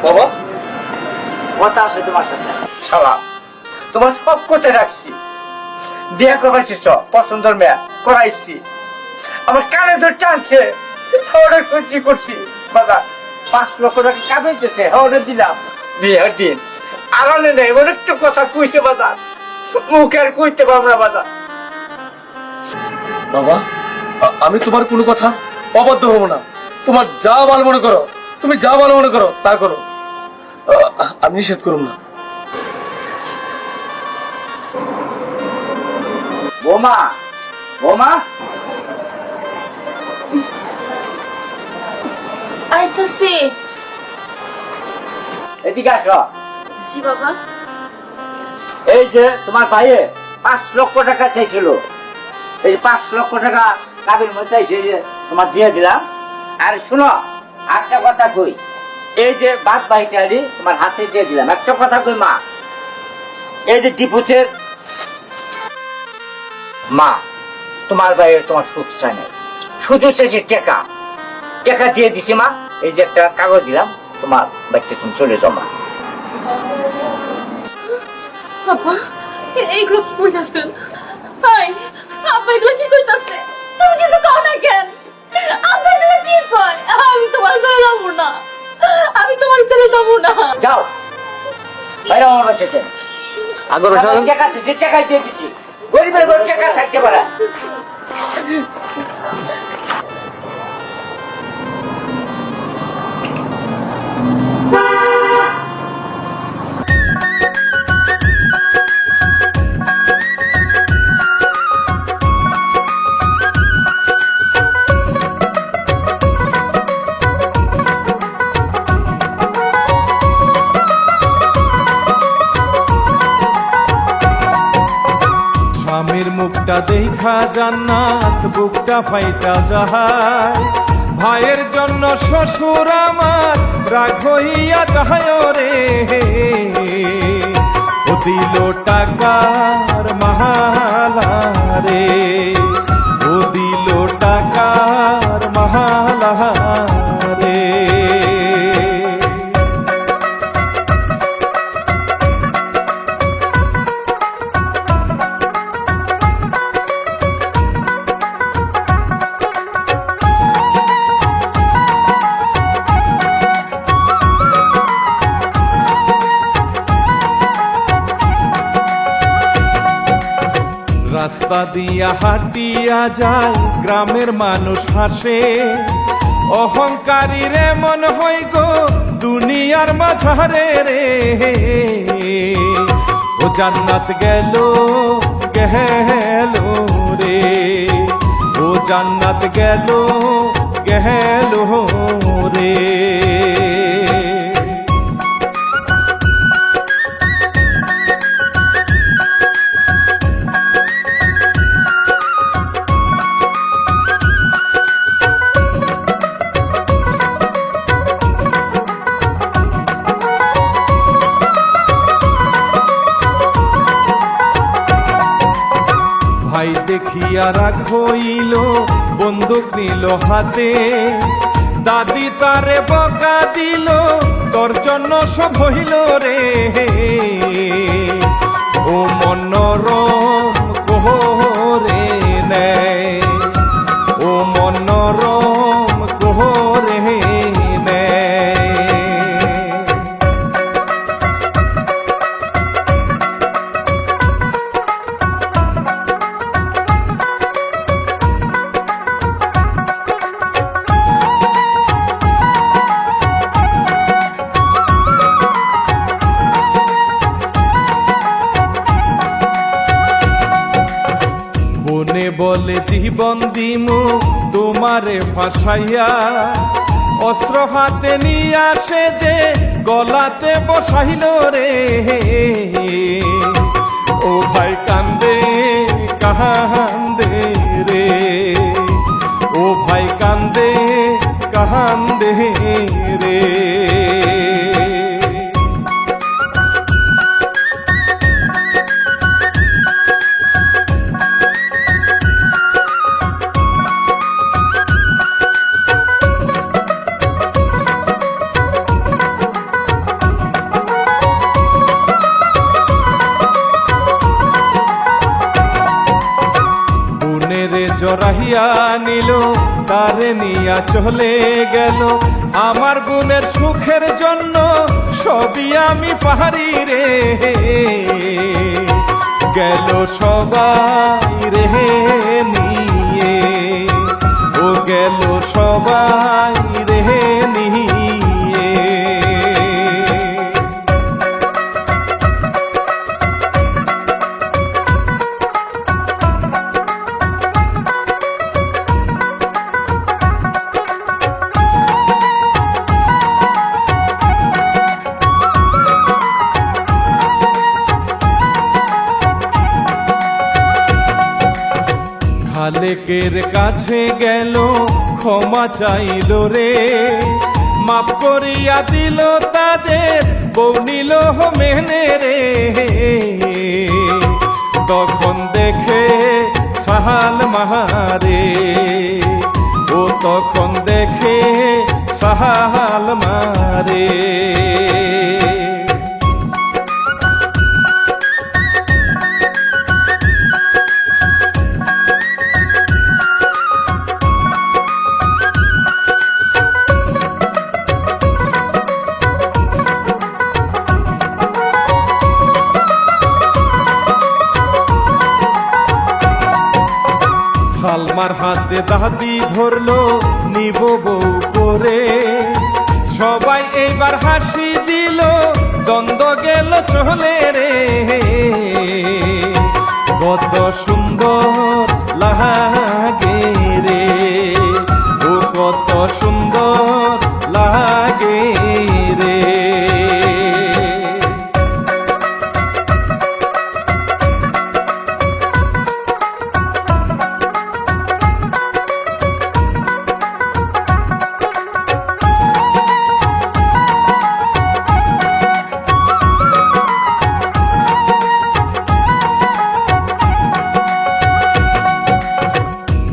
বাবা, কথা আছে তোমার সাথে। শালা তোমার সব কথা রাখছি, বিয়ে করাইছি, সব পছন্দের মেয়ে করাইছি, আমার কানে ধরে টানছে, ওটা সহ্য করছি। বাবা 5 লক্ষ টাকা কামাইতেছে, ওটা দিলাম বিয়ের দিন। আরামে নেই, ওর একটু কথা কইছে বাজার, মুখে আর কইতে পারবো না বাজার। বাবা, আমি তোমার কোনো কথা অবাধ্য হব না। তোমার যা ভালো মনে করো, তুমি যা ভালো মনে করো তা করো, আমি নিষেধ করুন না। বোমা, বোমা, আইতাছি। এদিকে আসো। জি বাবা। এই যে তোমার ভাইয়ে 5 লক্ষ টাকা চাইছিল, এই 5 লক্ষ টাকা কাবির মধ্যে চাইছে, যে তোমার দিয়ে দিলাম। আর শুনো, একটা কথা কই, এই যে বাদ বাড়িটারি তোমার হাতে দিয়ে দিলাম। একটা কথা কই মা, এই যে ডিপুচের মা, তোমার ভাইয়ের তোমার সুখ চাই নাই, শুধু চাইছে টাকা। টাকা দিয়ে দিছি মা, এই যে একটা কাগজ দিলাম, তোমার বাড়িতে তুমি চলে যাও মা। বাবা, এইগুলো কি কইতাছেন? হাই, আব্বা এগুলো কি কইতাছে? তুমি কিছু কও না কেন? আব্বা এগুলো কি কয়? আমি তোমার ছেড়ে যাবো না, আমি তোমার ছেড়ে যাবো না। যাও বাইরে আমার বাচ্চাতে টাকা আছে, যে টাকা দিয়ে দিছি, গরিবের ঘরে টাকা থাকতে পারে। স্বামীর মুখটা দেখা জান্নাত, বুকটা ফাইটা যাহায়। ভাইয়ের জন্য শ্বশুর আমার রাগ হইয়া যায় রে। ও দিল টাকার মাহালা রে, ও দিল টাকার মাহালা রে। রাস্তা দিয়া হাঁটিয়া যায়, গ্রামের মানুষ হাসে। অহংকারী রে মন হই গো দুনিয়ার মাঝারে রে। ও জান্নাত গেল গেল রে, ও জান্নাত গেল গেল রে। ভাই দেখিয়া রাগ হইল, বন্দুক নিল হাতে। দাদি তারে বকা দিল, তোর জন্য সব হইল রে। ও মনোরম কোহরে নেয়, ও মনোরম কোহরে নেয়। বনে বলে জীবন দিমু তোমারে ফাঁসাইয়া। অস্ত্র হাতে নিয়ে আসে যে গলাতে বসাইল রে। ও ভাই কান্দে কান্দে রে, ও ভাই কান্দে কান্দে রে। লইয়া নিল, তারে নিয়া চলে গেল। আমার বোনের সুখের জন্য সবই আমি পাহাড়ি রে, গেল সবাই রে নিয়ে, ও গেল সবাই রে নিয়ে। খালেকের কাছে গেল, ক্ষমা চাইল রে, মাফ করিয়া দিল তাদের, বউ নিল মেনে রে। তখন দেখে সাহাল মারে, ও তখন দেখে সাহাল মারে। সালমার হাতে দাদি ধরলো, নিব বউ করে, সবাই এইবার হাসি দিল, দ্বন্দ্ব গেল চলে রে। কত সুন্দর লাগে রে, ও কত সুন্দর লাগে রে।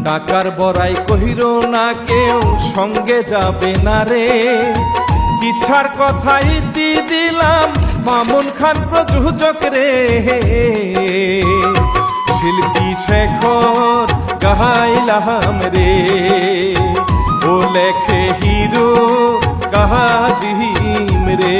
টাকার বড়াই কহির না কেউ, সঙ্গে যাবে না রে, ইচ্ছার কথাই দিলাম, মামুন খান প্রযোজক রে। শিল্পী শেখর গাইলাম রে, ও লেখে হিরো কাজিম রে।